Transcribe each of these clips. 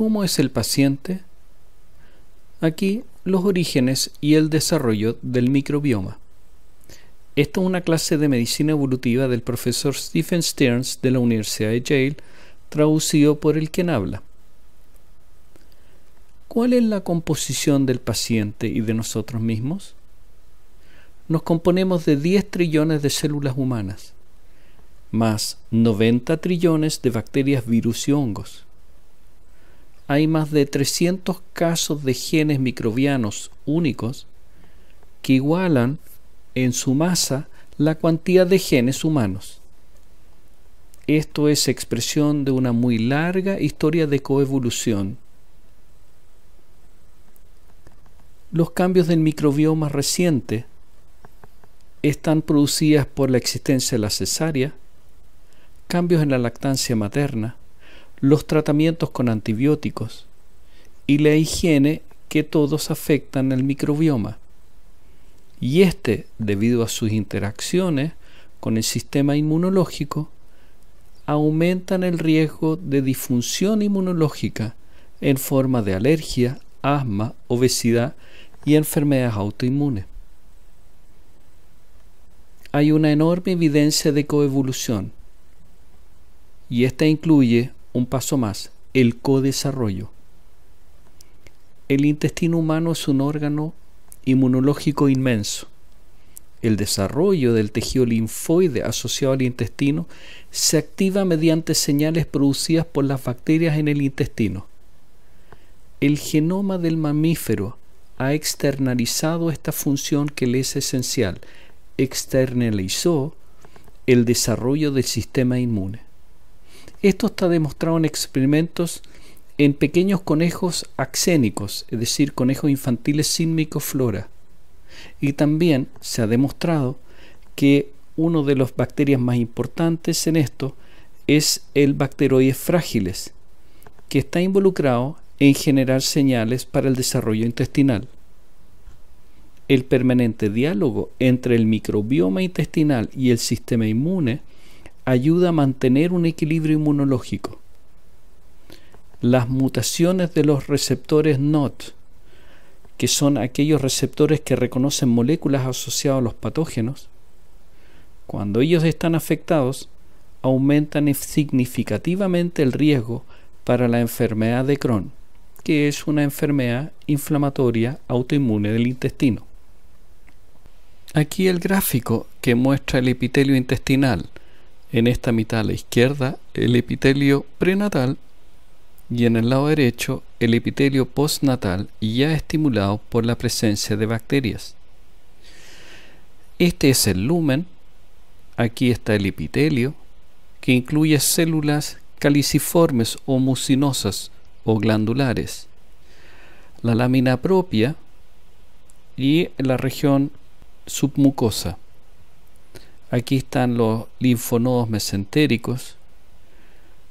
¿Cómo es el paciente? Aquí los orígenes y el desarrollo del microbioma. Esta es una clase de medicina evolutiva del profesor Stephen Stearns de la Universidad de Yale, traducido por el quien habla. ¿Cuál es la composición del paciente y de nosotros mismos? Nos componemos de 10 trillones de células humanas, más 90 trillones de bacterias, virus y hongos. Hay más de 300 casos de genes microbianos únicos que igualan en su masa la cantidad de genes humanos. Esto es expresión de una muy larga historia de coevolución. Los cambios del microbioma reciente están producidos por la existencia de la cesárea, cambios en la lactancia materna, los tratamientos con antibióticos y la higiene, que todos afectan el microbioma. Y debido a sus interacciones con el sistema inmunológico, aumentan el riesgo de disfunción inmunológica en forma de alergia, asma, obesidad y enfermedades autoinmunes. Hay una enorme evidencia de coevolución, y esta incluye un paso más, el codesarrollo. El intestino humano es un órgano inmunológico inmenso. El desarrollo del tejido linfoide asociado al intestino se activa mediante señales producidas por las bacterias en el intestino. El genoma del mamífero ha externalizado esta función que le es esencial. Externalizó el desarrollo del sistema inmune. Esto está demostrado en experimentos en pequeños conejos axénicos, es decir, conejos infantiles sin microflora. Y también se ha demostrado que una de las bacterias más importantes en esto es el Bacteroides fragiles, que está involucrado en generar señales para el desarrollo intestinal. El permanente diálogo entre el microbioma intestinal y el sistema inmune ayuda a mantener un equilibrio inmunológico. Las mutaciones de los receptores NOT, que son aquellos receptores que reconocen moléculas asociadas a los patógenos, cuando ellos están afectados, aumentan significativamente el riesgo para la enfermedad de Crohn, que es una enfermedad inflamatoria autoinmune del intestino. Aquí el gráfico que muestra el epitelio intestinal. En esta mitad a la izquierda, el epitelio prenatal, y en el lado derecho, el epitelio postnatal, ya estimulado por la presencia de bacterias. Este es el lumen. Aquí está el epitelio, que incluye células caliciformes o mucinosas o glandulares, la lámina propia y la región submucosa. Aquí están los linfonodos mesentéricos,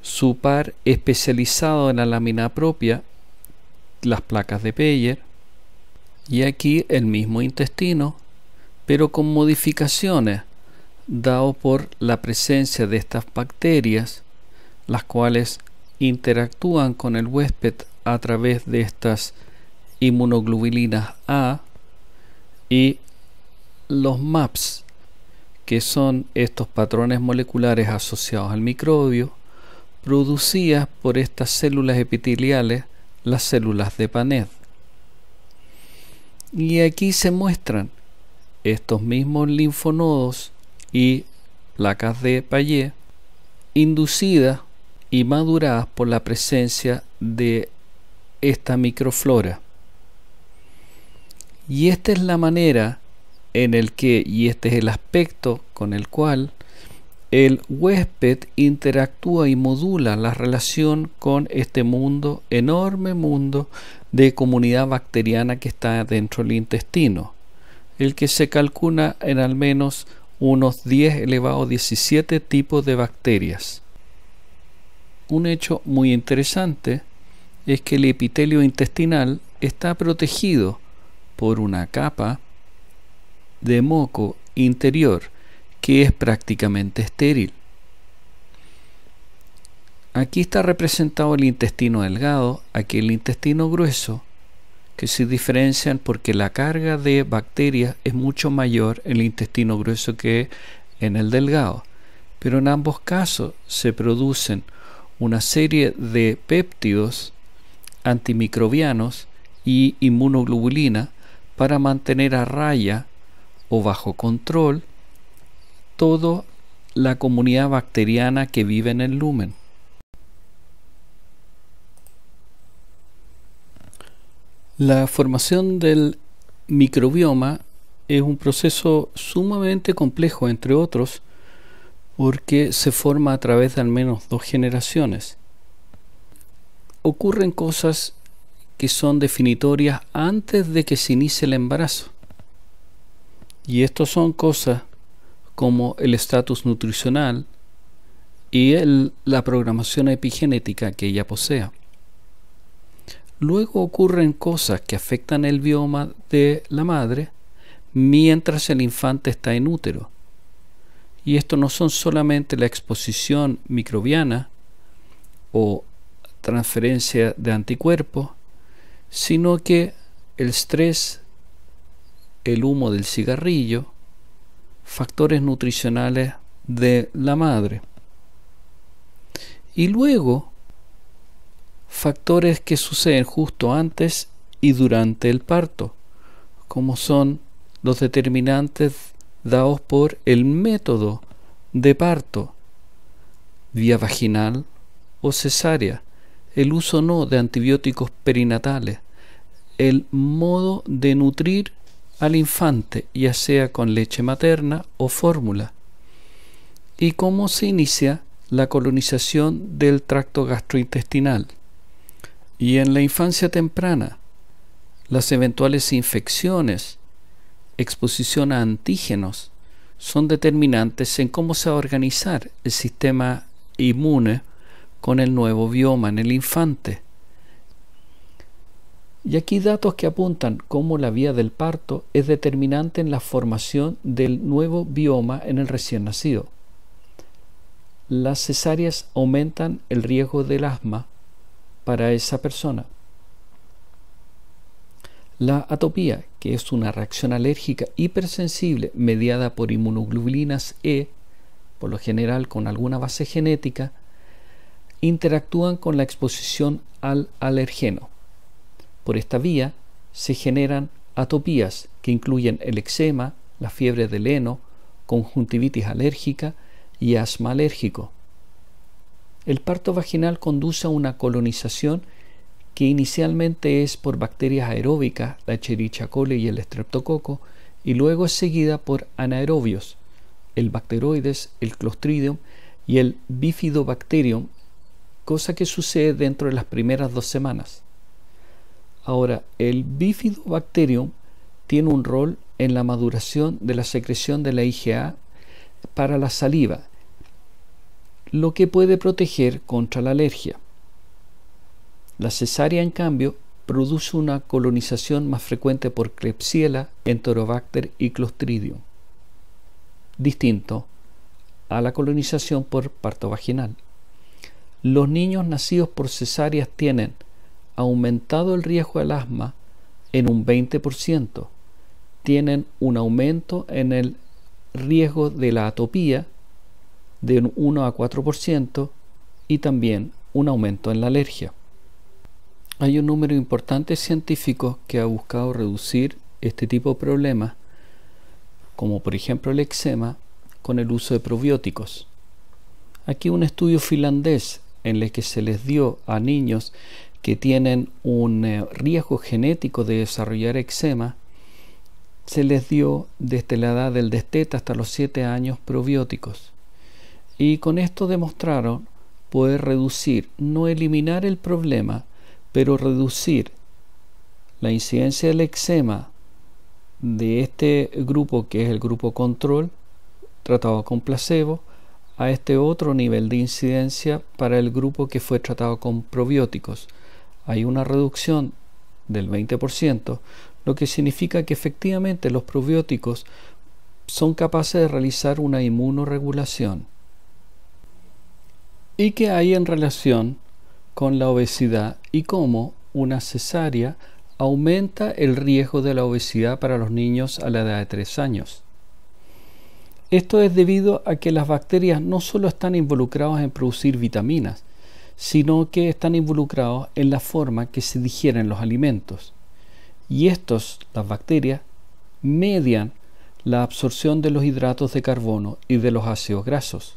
su par especializado en la lámina propia, las placas de Peyer, y aquí el mismo intestino, pero con modificaciones, dado por la presencia de estas bacterias, las cuales interactúan con el huésped a través de estas inmunoglobulinas A y los MAPS, que son estos patrones moleculares asociados al microbio, producidas por estas células epiteliales, las células de Paneth. Y aquí se muestran estos mismos linfonodos y placas de Peyer inducidas y maduradas por la presencia de esta microflora. Y esta es la manera en el que, y este es el aspecto con el cual el huésped interactúa y modula la relación con este mundo, enorme mundo de comunidad bacteriana que está dentro del intestino, el que se calcula en al menos unos 10⁻17 tipos de bacterias. Un hecho muy interesante es que el epitelio intestinal está protegido por una capa de moco interior que es prácticamente estéril. Aquí está representado el intestino delgado, aquí el intestino grueso, que se diferencian porque la carga de bacterias es mucho mayor en el intestino grueso que en el delgado. Pero en ambos casos se producen una serie de péptidos antimicrobianos y inmunoglobulina para mantener a raya o bajo control toda la comunidad bacteriana que vive en el lumen. La formación del microbioma es un proceso sumamente complejo, entre otros, porque se forma a través de al menos 2 generaciones. Ocurren cosas que son definitorias antes de que se inicie el embarazo. Y estos son cosas como el estatus nutricional y la programación epigenética que ella posea. Luego ocurren cosas que afectan el bioma de la madre mientras el infante está en útero. Y esto no son solamente la exposición microbiana o transferencia de anticuerpos, sino que el estrés, el humo del cigarrillo, factores nutricionales de la madre. Y luego factores que suceden justo antes y durante el parto, como son los determinantes dados por el método de parto, vía vaginal o cesárea, el uso o no de antibióticos perinatales, el modo de nutrir al infante, ya sea con leche materna o fórmula, y cómo se inicia la colonización del tracto gastrointestinal. Y en la infancia temprana, las eventuales infecciones, exposición a antígenos, son determinantes en cómo se va a organizar el sistema inmune con el nuevo bioma en el infante. Y aquí datos que apuntan cómo la vía del parto es determinante en la formación del nuevo bioma en el recién nacido. Las cesáreas aumentan el riesgo del asma para esa persona. La atopía, que es una reacción alérgica hipersensible mediada por inmunoglobulinas E, por lo general con alguna base genética, interactúan con la exposición al alergeno. Por esta vía se generan atopías que incluyen el eczema, la fiebre del heno, conjuntivitis alérgica y asma alérgico. El parto vaginal conduce a una colonización que inicialmente es por bacterias aeróbicas, la Escherichia coli y el Streptococo, y luego es seguida por anaerobios, el Bacteroides, el Clostridium y el Bifidobacterium, cosa que sucede dentro de las primeras 2 semanas. Ahora, el Bifidobacterium tiene un rol en la maduración de la secreción de la IgA para la saliva, lo que puede proteger contra la alergia. La cesárea, en cambio, produce una colonización más frecuente por Klebsiella, Enterobacter y Clostridium, distinto a la colonización por parto vaginal. Los niños nacidos por cesáreas tienen aumentado el riesgo al asma en un 20%, tienen un aumento en el riesgo de la atopía de un 1 a 4% y también un aumento en la alergia. Hay un número importante de científicos que ha buscado reducir este tipo de problemas, como por ejemplo el eczema, con el uso de probióticos. Aquí un estudio finlandés en el que se les dio a niños que tienen un riesgo genético de desarrollar eczema, se les dio desde la edad del destete hasta los 7 años probióticos. Y con esto demostraron poder reducir, no eliminar el problema, pero reducir la incidencia del eczema de este grupo, que es el grupo control, tratado con placebo, a este otro nivel de incidencia para el grupo que fue tratado con probióticos. Hay una reducción del 20%, lo que significa que efectivamente los probióticos son capaces de realizar una inmunorregulación. y qué hay en relación con la obesidad y cómo una cesárea aumenta el riesgo de la obesidad para los niños a la edad de 3 años. Esto es debido a que las bacterias no solo están involucradas en producir vitaminas, sino que están involucrados en la forma que se digieren los alimentos. Y las bacterias, median la absorción de los hidratos de carbono y de los ácidos grasos.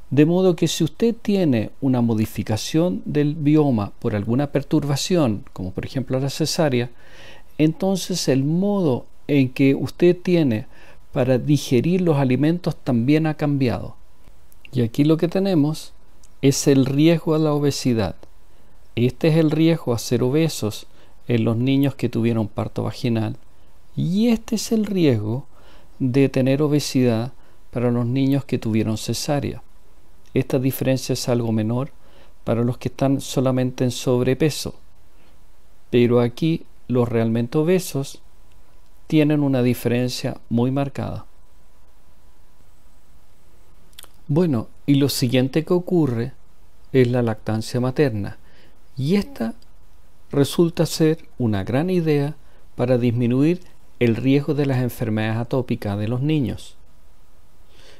De modo que si usted tiene una modificación del bioma por alguna perturbación, como por ejemplo la cesárea, entonces el modo en que usted tiene para digerir los alimentos también ha cambiado. Y aquí lo que tenemos es el riesgo a la obesidad. Este es el riesgo a ser obesos en los niños que tuvieron parto vaginal. Y este es el riesgo de tener obesidad para los niños que tuvieron cesárea. Esta diferencia es algo menor para los que están solamente en sobrepeso. Pero aquí los realmente obesos tienen una diferencia muy marcada. Bueno, y lo siguiente que ocurre es la lactancia materna. Y esta resulta ser una gran idea para disminuir el riesgo de las enfermedades atópicas de los niños.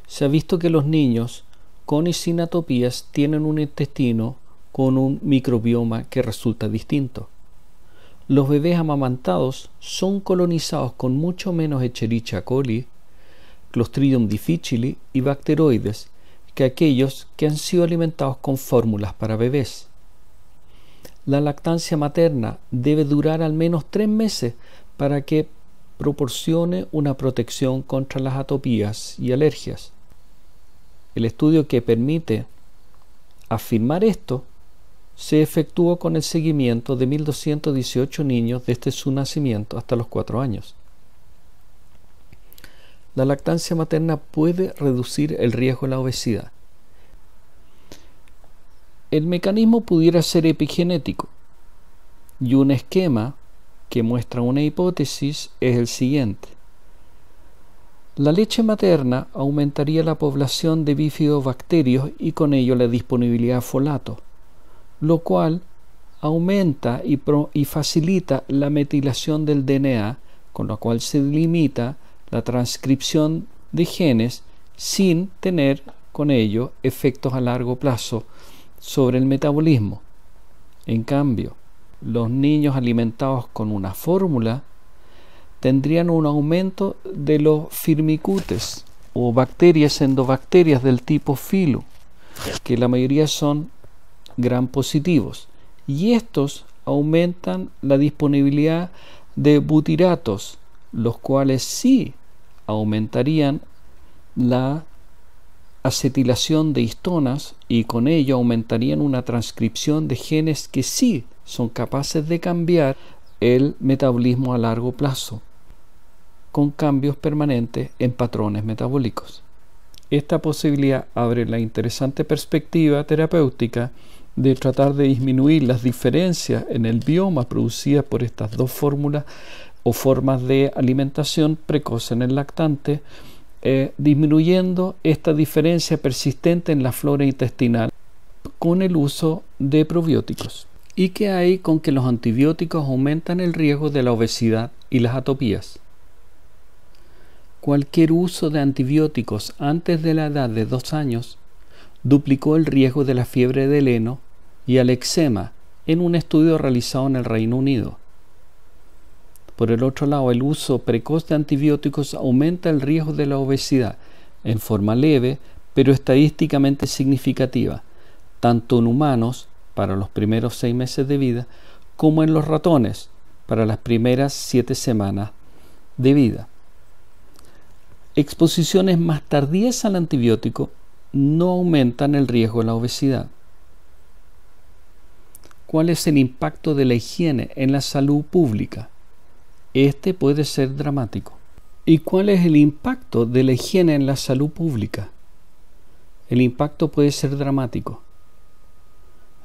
Se ha visto que los niños con y sin atopías tienen un intestino con un microbioma que resulta distinto. Los bebés amamantados son colonizados con mucho menos Escherichia coli, Clostridium difficile y bacteroides que aquellos que han sido alimentados con fórmulas para bebés. La lactancia materna debe durar al menos 3 meses para que proporcione una protección contra las atopías y alergias. El estudio que permite afirmar esto se efectuó con el seguimiento de 1.218 niños desde su nacimiento hasta los 4 años. La lactancia materna puede reducir el riesgo de la obesidad. El mecanismo pudiera ser epigenético y un esquema que muestra una hipótesis es el siguiente. La leche materna aumentaría la población de bifidobacterios y con ello la disponibilidad de folato, lo cual aumenta y facilita la metilación del DNA, con lo cual se limita la transcripción de genes sin tener con ello efectos a largo plazo sobre el metabolismo. En cambio, los niños alimentados con una fórmula tendrían un aumento de los firmicutes o bacterias endobacterias del tipo filo, que la mayoría son gram positivos, y estos aumentan la disponibilidad de butiratos, los cuales sí aumentarían la acetilación de histonas y con ello aumentarían una transcripción de genes que sí son capaces de cambiar el metabolismo a largo plazo, con cambios permanentes en patrones metabólicos. Esta posibilidad abre la interesante perspectiva terapéutica de tratar de disminuir las diferencias en el bioma producidas por estas dos fórmulas o formas de alimentación precoz en el lactante, disminuyendo esta diferencia persistente en la flora intestinal con el uso de probióticos. ¿Y qué hay con que los antibióticos aumentan el riesgo de la obesidad y las atopías? Cualquier uso de antibióticos antes de la edad de 2 años duplicó el riesgo de la fiebre del heno y al eczema en un estudio realizado en el Reino Unido. Por el otro lado, el uso precoz de antibióticos aumenta el riesgo de la obesidad en forma leve, pero estadísticamente significativa, tanto en humanos para los primeros 6 meses de vida, como en los ratones para las primeras 7 semanas de vida. Exposiciones más tardías al antibiótico no aumentan el riesgo de la obesidad. ¿Cuál es el impacto de la higiene en la salud pública? Este puede ser dramático. ¿Y cuál es el impacto de la higiene en la salud pública? El impacto puede ser dramático.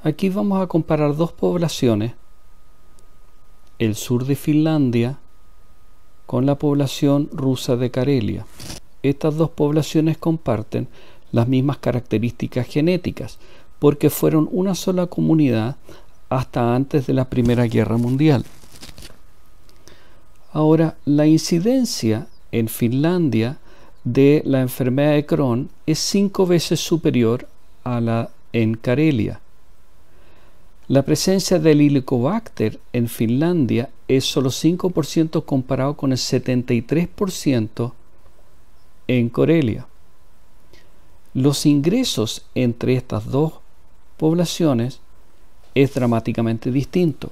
Aquí vamos a comparar dos poblaciones, el sur de Finlandia con la población rusa de Carelia. Estas dos poblaciones comparten las mismas características genéticas, porque fueron una sola comunidad hasta antes de la Primera Guerra Mundial. Ahora, la incidencia en Finlandia de la enfermedad de Crohn es 5 veces superior a la en Carelia. La presencia del Helicobacter en Finlandia es solo 5% comparado con el 73% en Carelia. Los ingresos entre estas dos poblaciones es dramáticamente distinto.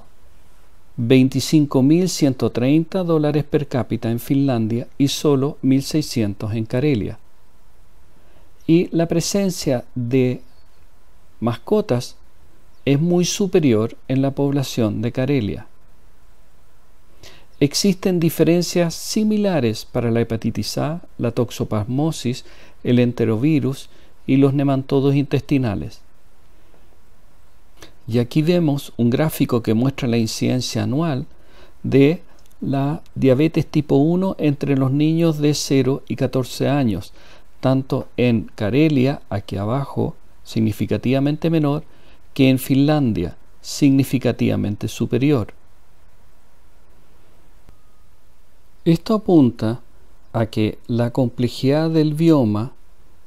$25.130 per cápita en Finlandia y solo 1.600 en Carelia. Y la presencia de mascotas es muy superior en la población de Carelia. Existen diferencias similares para la hepatitis A, la toxoplasmosis, el enterovirus y los nematodos intestinales. Y aquí vemos un gráfico que muestra la incidencia anual de la diabetes tipo 1 entre los niños de 0 y 14 años, tanto en Carelia, aquí abajo, significativamente menor, que en Finlandia, significativamente superior. Esto apunta a que la complejidad del bioma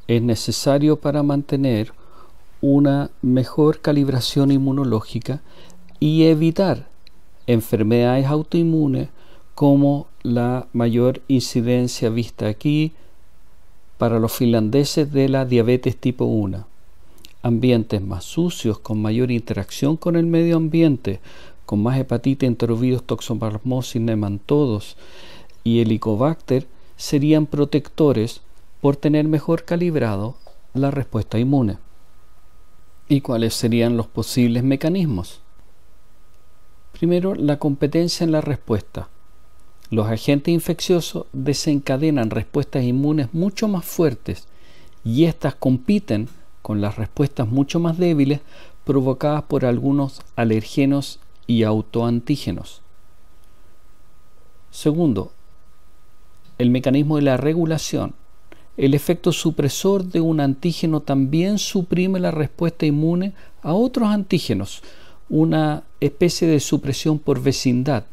es necesario para mantener una mejor calibración inmunológica y evitar enfermedades autoinmunes como la mayor incidencia vista aquí para los finlandeses de la diabetes tipo 1. Ambientes más sucios, con mayor interacción con el medio ambiente, con más hepatitis, enterovirus, toxoplasmosis, nematodos y Helicobacter serían protectores por tener mejor calibrado la respuesta inmune. ¿Y cuáles serían los posibles mecanismos? Primero, la competencia en la respuesta. Los agentes infecciosos desencadenan respuestas inmunes mucho más fuertes y estas compiten con las respuestas mucho más débiles provocadas por algunos alergenos y autoantígenos. Segundo, el mecanismo de la regulación. El efecto supresor de un antígeno también suprime la respuesta inmune a otros antígenos, una especie de supresión por vecindad.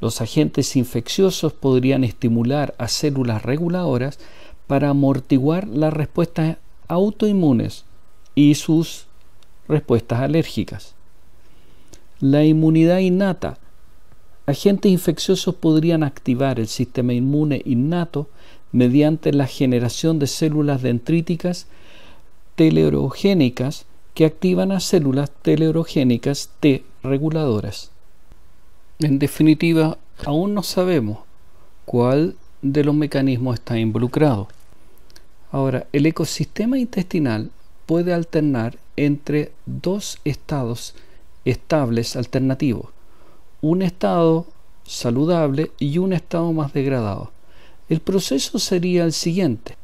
Los agentes infecciosos podrían estimular a células reguladoras para amortiguar las respuestas autoinmunes y sus respuestas alérgicas. La inmunidad innata. Agentes infecciosos podrían activar el sistema inmune innato mediante la generación de células dendríticas telerogénicas que activan a células telerogénicas T reguladoras. En definitiva, aún no sabemos cuál de los mecanismos está involucrado. Ahora, el ecosistema intestinal puede alternar entre dos estados estables alternativos, un estado saludable y un estado más degradado. El proceso sería el siguiente.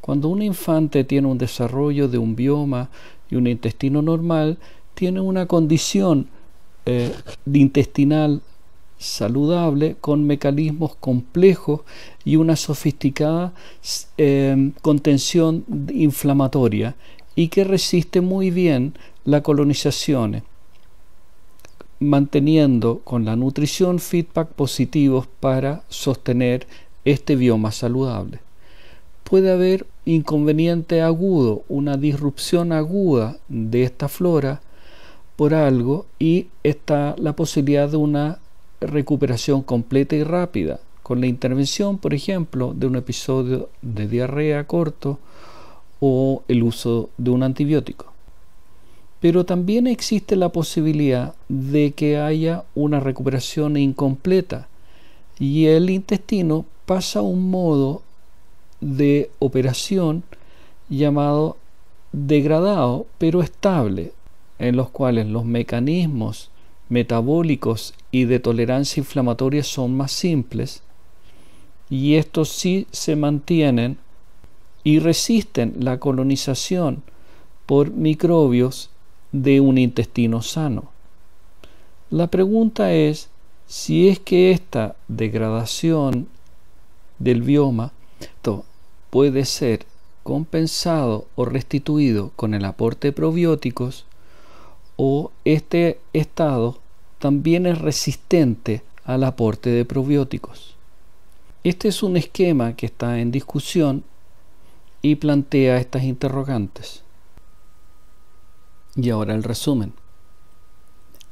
Cuando un infante tiene un desarrollo de un bioma y un intestino normal, tiene una condición intestinal saludable con mecanismos complejos y una sofisticada contención inflamatoria y que resiste muy bien la colonización, manteniendo con la nutrición feedback positivos para sostener este bioma saludable. Puede haber inconveniente agudo, una disrupción aguda de esta flora por algo y está la posibilidad de una recuperación completa y rápida con la intervención, por ejemplo, de un episodio de diarrea corto o el uso de un antibiótico. Pero también existe la posibilidad de que haya una recuperación incompleta y el intestino pasa a un modo de operación llamado degradado pero estable, en los cuales los mecanismos metabólicos y de tolerancia inflamatoria son más simples y estos sí se mantienen y resisten la colonización por microbios de un intestino sano. La pregunta es si es que esta degradación del bioma puede ser compensado o restituido con el aporte de probióticos, o este estado también es resistente al aporte de probióticos. Este es un esquema que está en discusión y plantea estas interrogantes. Y ahora el resumen.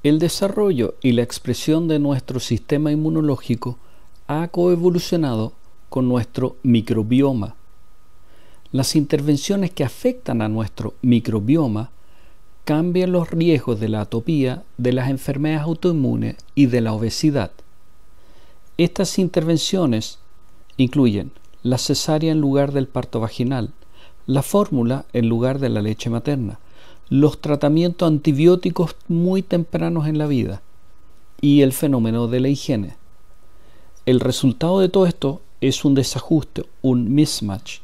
El desarrollo y la expresión de nuestro sistema inmunológico ha coevolucionado con nuestro microbioma. Las intervenciones que afectan a nuestro microbioma cambian los riesgos de la atopía, de las enfermedades autoinmunes y de la obesidad. Estas intervenciones incluyen la cesárea en lugar del parto vaginal, la fórmula en lugar de la leche materna, los tratamientos antibióticos muy tempranos en la vida y el fenómeno de la higiene. El resultado de todo esto es un desajuste, un mismatch.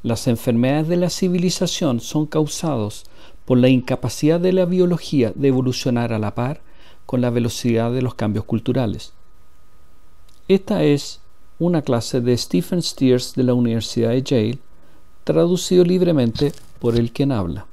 Las enfermedades de la civilización son causadas por la incapacidad de la biología de evolucionar a la par con la velocidad de los cambios culturales. Esta es una clase de Stephen Steers de la Universidad de Yale, traducido libremente por el quien habla.